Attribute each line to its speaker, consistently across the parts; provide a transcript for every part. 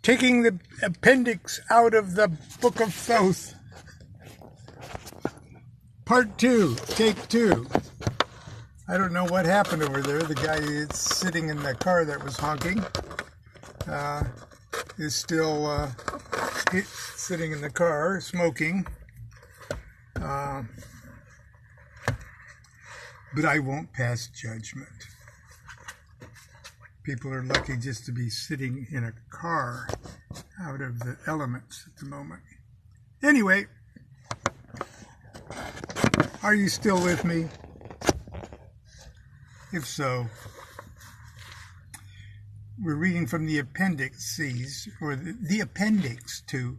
Speaker 1: taking the appendix out of the Book of Thoth. Part 2, take 2. I don't know what happened over there. The guy that's sitting in the car that was honking is still sitting in the car smoking. But I won't pass judgment. People are lucky just to be sitting in a car out of the elements at the moment. Anyway, are you still with me? If so, we're reading from the appendices, or the appendix to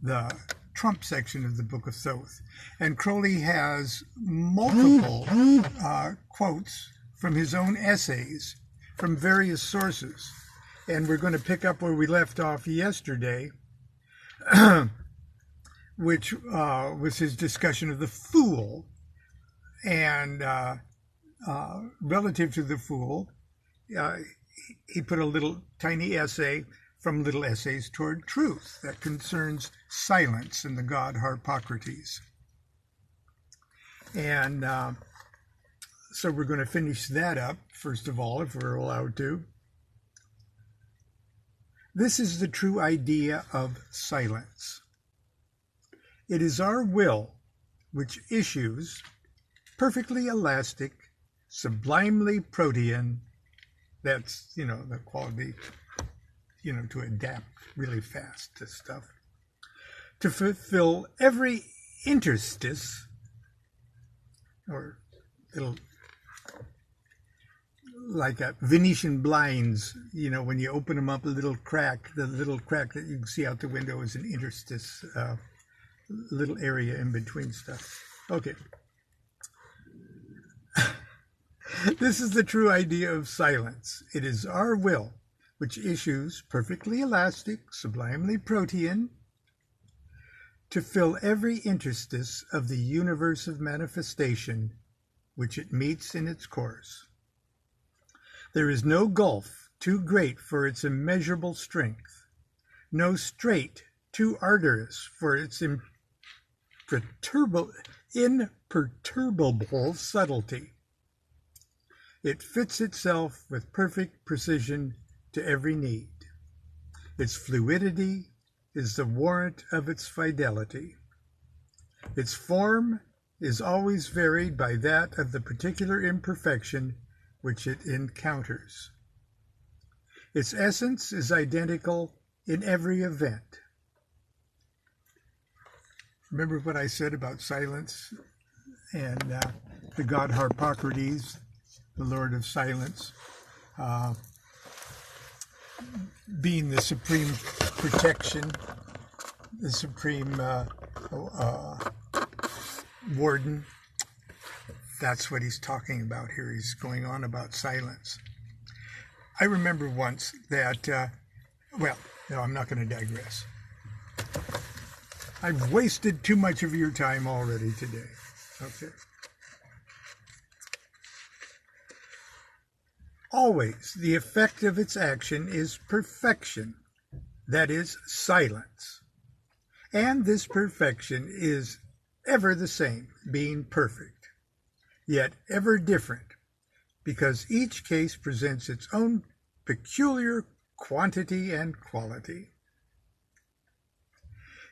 Speaker 1: the Trump section of the Book of Thoth. And Crowley has multiple quotes from his own essays from various sources. And we're going to pick up where we left off yesterday, which was his discussion of the Fool. And relative to the Fool, he put a little tiny essay from Little Essays Toward Truth that concerns silence and the god Harpocrates. And so we're going to finish that up, first of all, if we're allowed to. This is the true idea of silence. It is our will which issues, perfectly elastic, sublimely protean, that's, the quality, to adapt really fast to stuff, to fulfill every interstice, or little, like a Venetian blinds, when you open them up, the little crack that you can see out the window is an interstice, little area in between stuff. Okay. This is the true idea of silence. It is our will which issues, perfectly elastic, sublimely protean, to fill every interstice of the universe of manifestation which it meets in its course. There is no gulf too great for its immeasurable strength, no strait too arduous for its imperturbable subtlety. It fits itself with perfect precision to every need. Its fluidity is the warrant of its fidelity. Its form is always varied by that of the particular imperfection which it encounters. Its essence is identical in every event. Remember what I said about silence and the god Harpocrates, the Lord of Silence, being the supreme protection, the supreme warden. That's what he's talking about here. He's going on about silence. I remember once that, I'm not going to digress. I've wasted too much of your time already today. Okay. Always, the effect of its action is perfection, that is, silence. And this perfection is ever the same, being perfect, yet ever different, because each case presents its own peculiar quantity and quality.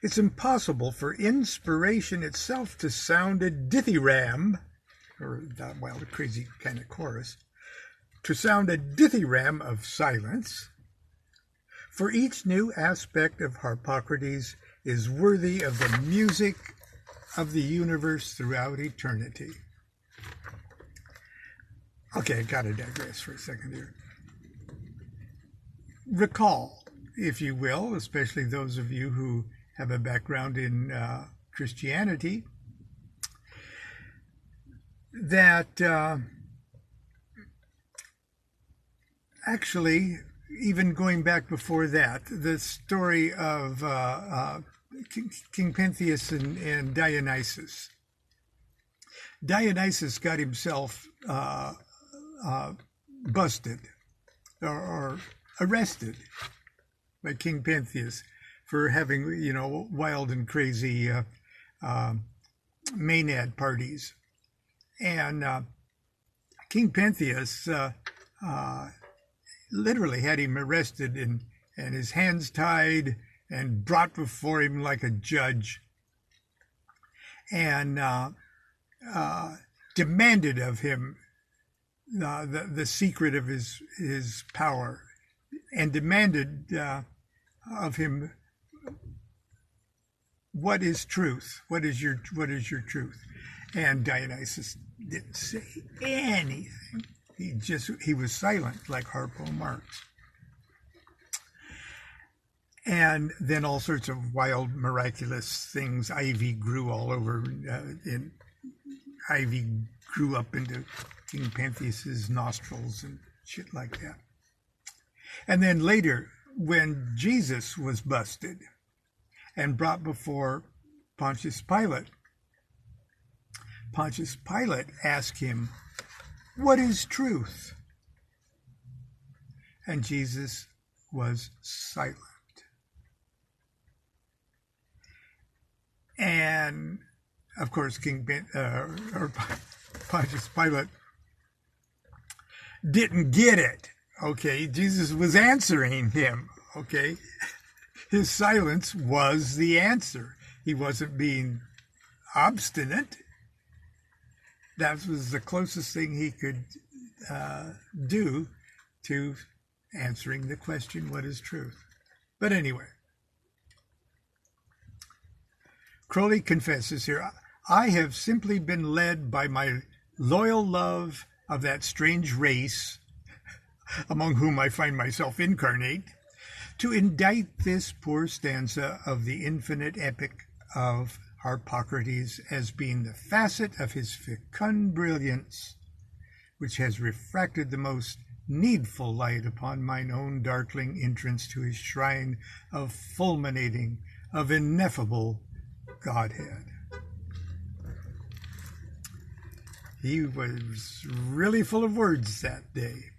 Speaker 1: It's impossible for inspiration itself to sound a dithyramb, or a crazy kind of chorus, to sound a dithyramb of silence, for each new aspect of Harpocrates is worthy of the music of the universe throughout eternity. Okay, I gotta digress for a second here. Recall, if you will, especially those of you who have a background in Christianity, that actually, even going back before that, the story of King Pentheus and Dionysus. Dionysus got himself busted or arrested by King Pentheus for having, wild and crazy Maenad parties. And King Pentheus literally had him arrested and his hands tied and brought before him like a judge, and demanded of him the secret of his power, and demanded of him, what is truth? What is your truth? And Dionysus didn't say anything. He was silent, like Harpo Marx. And then all sorts of wild, miraculous things. Ivy grew all over, and ivy grew up into King Pentheus's nostrils and shit like that. And then later, when Jesus was busted and brought before Pontius Pilate asked him, "What is truth?" And Jesus was silent. And of course, Pontius Pilate didn't get it. Okay, Jesus was answering him. Okay, his silence was the answer. He wasn't being obstinate. That was the closest thing he could do to answering the question, what is truth? But anyway, Crowley confesses here, "I have simply been led by my loyal love of that strange race, among whom I find myself incarnate, to indite this poor stanza of the infinite epic of Harpocrates as being the facet of his fecund brilliance, which has refracted the most needful light upon mine own darkling entrance to his shrine of fulminating, of ineffable Godhead." He was really full of words that day.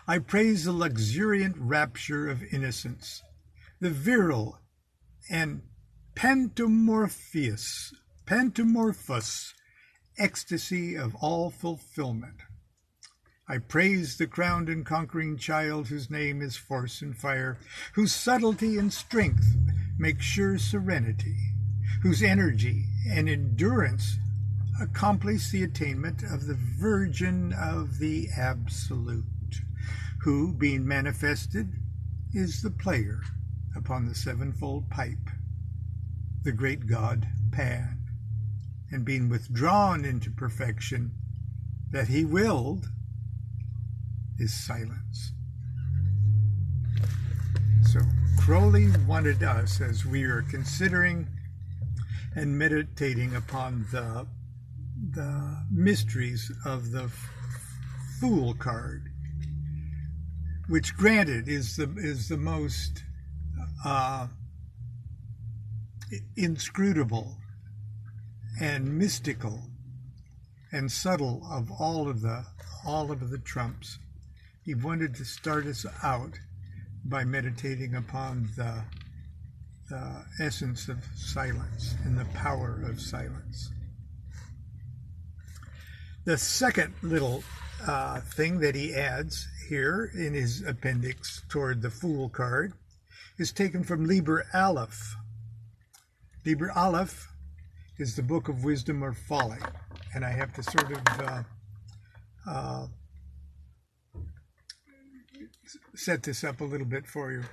Speaker 1: "I praise the luxuriant rapture of innocence, the virile and pantomorphous ecstasy of all fulfillment. I praise the crowned and conquering child whose name is force and fire, whose subtlety and strength make sure serenity, whose energy and endurance accomplish the attainment of the Virgin of the Absolute, who, being manifested, is the player upon the sevenfold pipe, the great god Pan, and being withdrawn into perfection that he willed is silence." So Crowley wanted us, as we are considering and meditating upon the mysteries of the Fool card, which granted is the most inscrutable and mystical and subtle of all of the trumps. He wanted to start us out by meditating upon the essence of silence and the power of silence. The second little thing that he adds here in his appendix toward the Fool card is taken from Liber Aleph. Liber Aleph is the book of wisdom or folly, and I have to sort of set this up a little bit for you.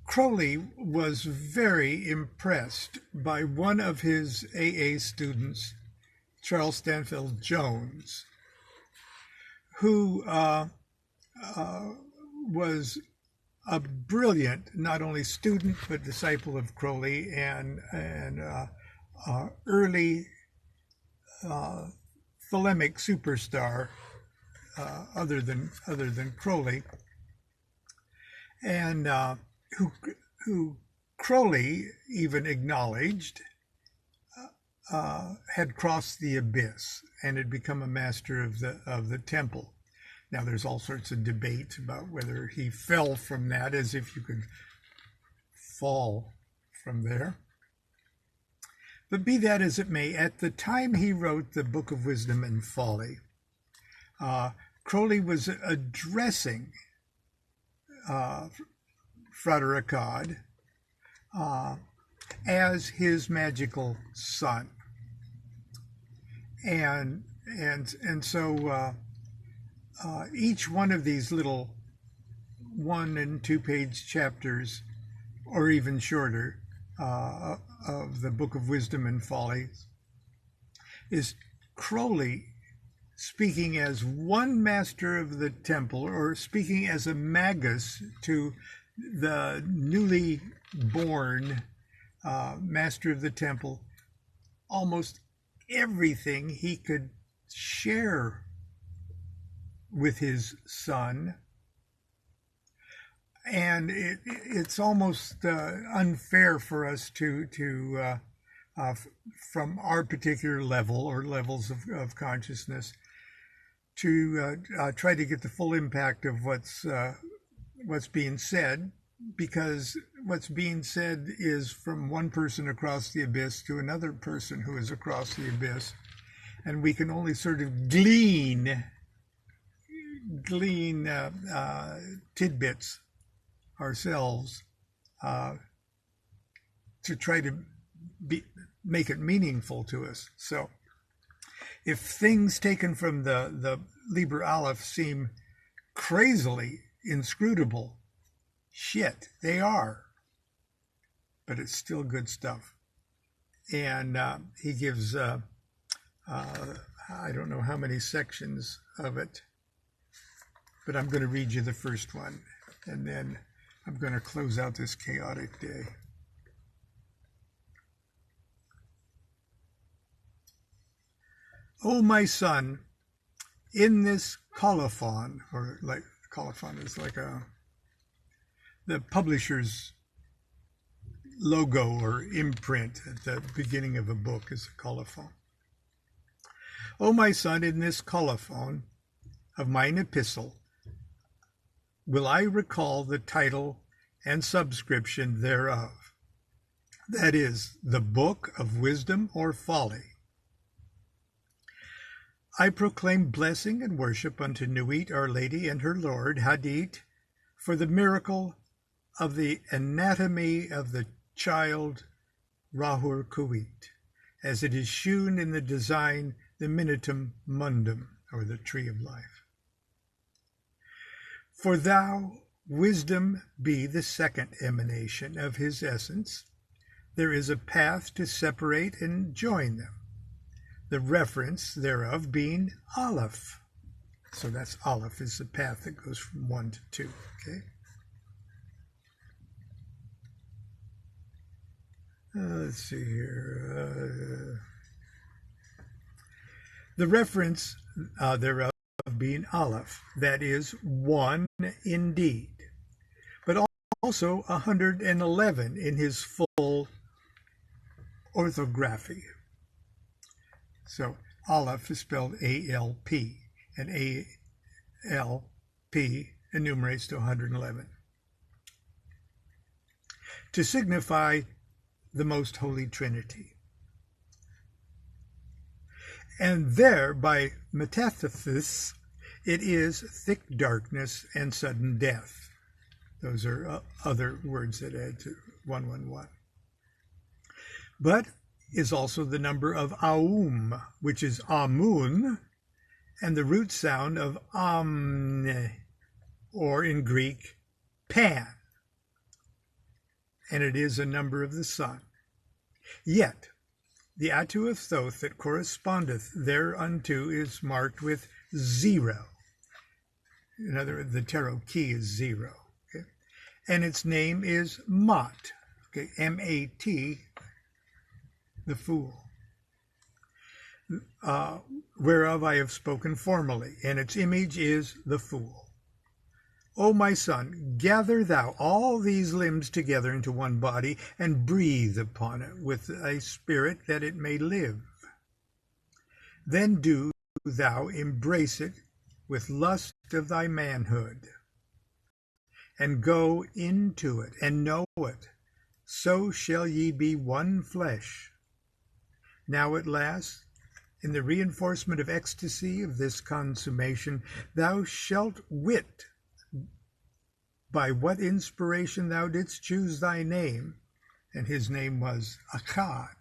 Speaker 1: Crowley was very impressed by one of his AA students, Charles Stanfield Jones, who was a brilliant, not only student, but disciple of Crowley and early thelemic superstar, other than Crowley, and who Crowley even acknowledged had crossed the abyss and had become a master of the temple. Now, there's all sorts of debate about whether he fell from that, as if you could fall from there. But be that as it may, at the time he wrote the Book of Wisdom and Folly, Crowley was addressing Frater Akkad as his magical son, and so each one of these little 1- and 2-page chapters, or even shorter, of the Book of Wisdom and Folly is Crowley speaking as one master of the temple, or speaking as a magus to the newly born master of the temple, almost everything he could share with his son. And it's almost unfair for us to from our particular level or levels of consciousness, to try to get the full impact of what's being said, because what's being said is from one person across the abyss to another person who is across the abyss, and we can only sort of glean tidbits ourselves to try to make it meaningful to us. So if things taken from the Liber Aleph seem crazily inscrutable, shit, they are. But it's still good stuff. And he gives, I don't know how many sections of it, but I'm going to read you the first one, and then I'm going to close out this chaotic day. Oh, my son, in this colophon, or like colophon is like the publisher's logo or imprint at the beginning of a book is a colophon. Oh, my son, in this colophon of mine epistle, will I recall the title and subscription thereof, that is, the Book of Wisdom or Folly. I proclaim blessing and worship unto Nuit, Our Lady, and her Lord, Hadit, for the miracle of the anatomy of the child Rahur Kuit, as it is shewn in the design, the Minutum Mundum, or the Tree of Life. For thou, wisdom, be the second emanation of his essence. There is a path to separate and join them, the reference thereof being Aleph. So that's Aleph is the path that goes from 1 to 2, okay? Let's see here. The reference thereof being Aleph, that is one indeed, but also 111 in his full orthography. So Aleph is spelled A-L-P, and A-L-P enumerates to 111. To signify the most holy Trinity. And there, by metathesis, it is thick darkness and sudden death. Those are other words that add to 111. But is also the number of Aum, which is Amun, and the root sound of Amne, or in Greek, Pan. And it is a number of the sun. Yet, the Atu of Thoth that correspondeth thereunto is marked with 0. In other words, the tarot key is 0. Okay? And its name is Mat, okay? M-A-T, the fool, whereof I have spoken formerly, and its image is the fool. O my son, gather thou all these limbs together into one body, and breathe upon it with thy spirit, that it may live. Then do thou embrace it with lust of thy manhood, and go into it, and know it. So shall ye be one flesh. Now at last, in the reinforcement of ecstasy of this consummation, thou shalt wit by what inspiration thou didst choose thy name. And his name was Akkad.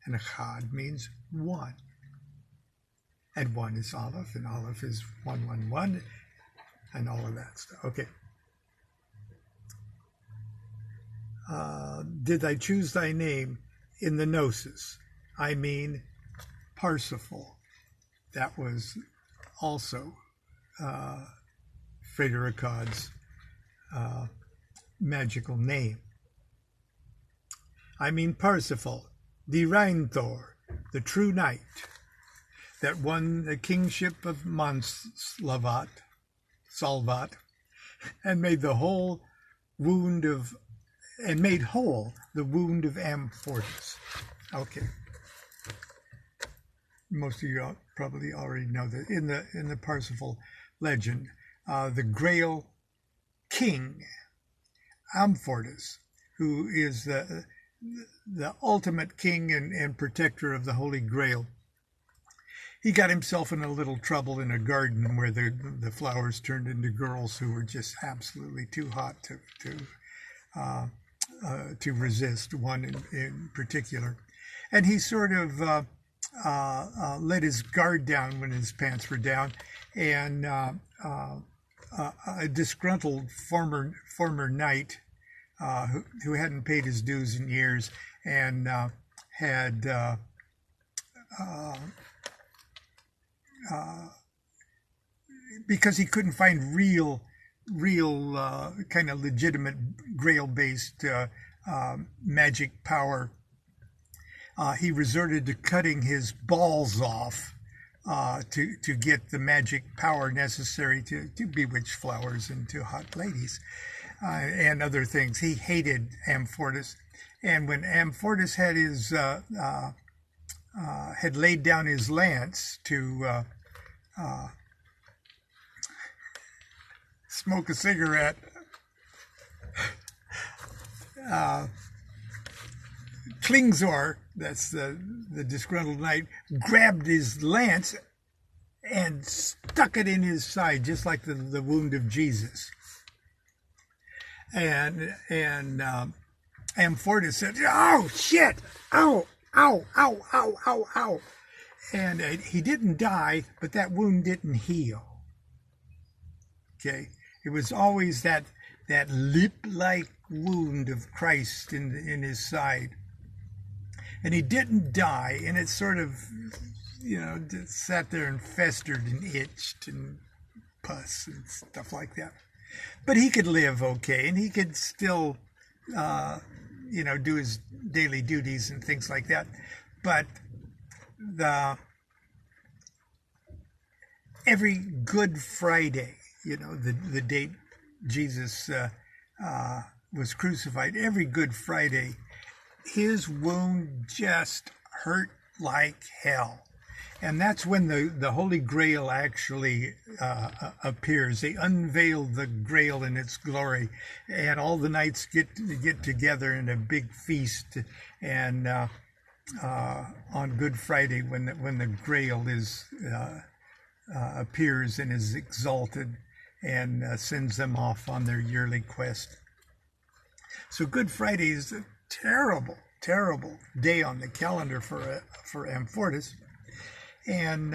Speaker 1: And Akkad means one. And one is Aleph, and Aleph is 111, and all of that stuff. Okay. Did I choose thy name in the Gnosis? I mean Parsifal. That was also Freder Akkad's magical name. I mean Parsifal, the Reinthor, the true knight, that won the kingship of Salvat, and made whole the wound of Amfortas. Okay. Most of you probably already know that in the Parsifal legend, the Grail king, Amfortas, who is the ultimate king and protector of the Holy Grail, he got himself in a little trouble in a garden where the flowers turned into girls who were just absolutely too hot to resist, one in particular. And he sort of let his guard down when his pants were down, and a disgruntled former knight who hadn't paid his dues in years and had because he couldn't find real kind of legitimate Grail-based magic power, he resorted to cutting his balls off to get the magic power necessary to bewitch flowers into hot ladies and other things. He hated Amfortas, and when Amfortas had his had laid down his lance to smoke a cigarette, Klingzor, that's the disgruntled knight, grabbed his lance and stuck it in his side, just like the wound of Jesus. And Amfortas said, "Oh shit! Ow! Ow! Ow! Ow! Ow! Ow!" And he didn't die, but that wound didn't heal. Okay, it was always that lip-like wound of Christ in his side, and he didn't die, and it sort of, just sat there and festered and itched and pus and stuff like that. But he could live okay, and he could still, do his daily duties and things like that. But every Good Friday, the date Jesus was crucified, every Good Friday, his wound just hurt like hell. And that's when the Holy Grail actually appears. They unveil the Grail in its glory, and all the knights get together in a big feast. And on Good Friday, when the Grail appears and is exalted, and sends them off on their yearly quest. So Good Friday is a terrible, terrible day on the calendar for Amfortas. And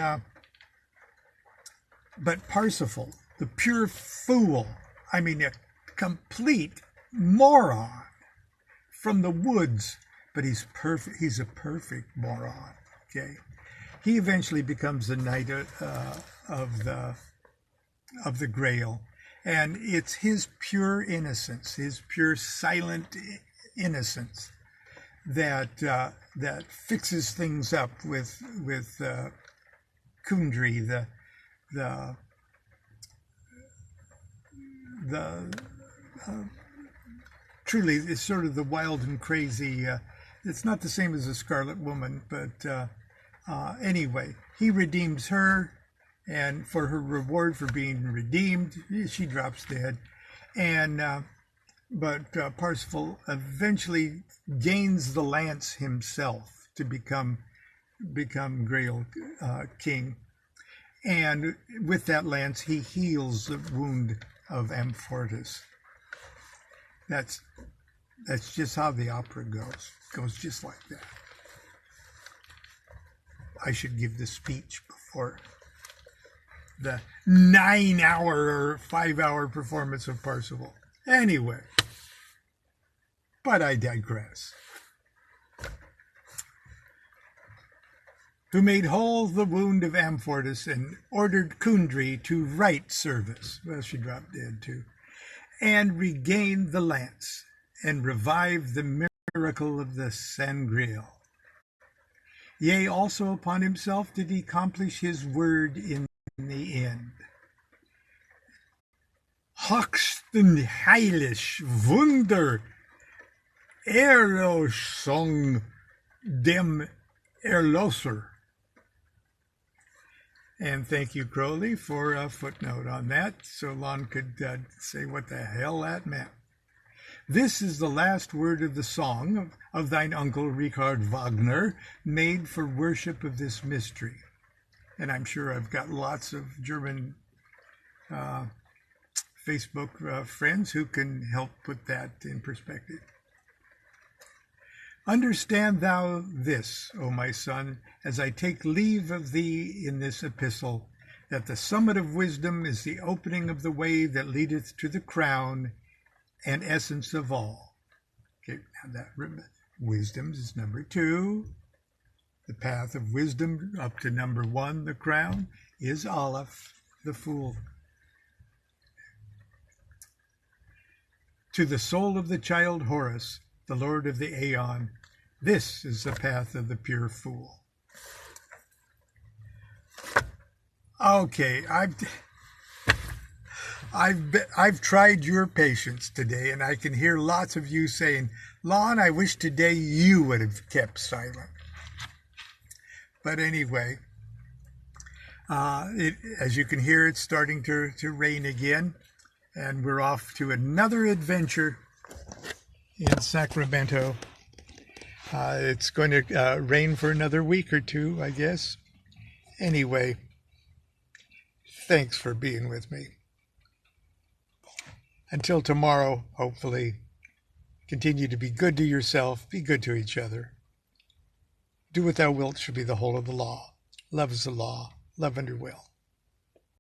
Speaker 1: but Parsifal, the pure fool, I mean a complete moron from the woods, but he's perfect. He's a perfect moron. Okay, he eventually becomes the knight of the Grail, and it's his pure innocence, his pure silent innocence, that fixes things up with Kundry, the truly it's sort of the wild and crazy. It's not the same as the Scarlet Woman, but anyway, he redeems her, And for her reward for being redeemed, she drops dead. And but Parsifal eventually gains the lance himself to become Grail king. And with that lance, he heals the wound of Amfortas. That's just how the opera goes. It goes just like that. I should give the speech before the 9-hour or 5-hour performance of Parsifal. Anyway, but I digress. Who made whole the wound of Amfortas and ordered Kundry to right service. Well, she dropped dead too. And regained the lance and revived the miracle of the Sangreal. Yea, also upon himself did he accomplish his word in the end. Höchsten heilig Wunder Erlösung dem Erlöser. And thank you, Crowley, for a footnote on that, so Lon could say what the hell that meant. This is the last word of the song of thine uncle Richard Wagner, made for worship of this mystery. And I'm sure I've got lots of German Facebook friends who can help put that in perspective. Understand thou this, O my son, as I take leave of thee in this epistle, that the summit of wisdom is the opening of the way that leadeth to the crown and essence of all. Okay, now that wisdom is number 2. The path of wisdom up to number 1, the crown, is Aleph, the fool. To the soul of the child Horus, the Lord of the Aeon, this is the path of the pure fool. Okay, I've tried your patience today, and I can hear lots of you saying, Lon, I wish today you would have kept silent. But anyway, as you can hear, it's starting to rain again, and we're off to another adventure in Sacramento. It's going to rain for another week or 2, I guess. Anyway, thanks for being with me. Until tomorrow, hopefully, continue to be good to yourself, be good to each other. Do what thou wilt shall be the whole of the law. Love is the law. Love under will.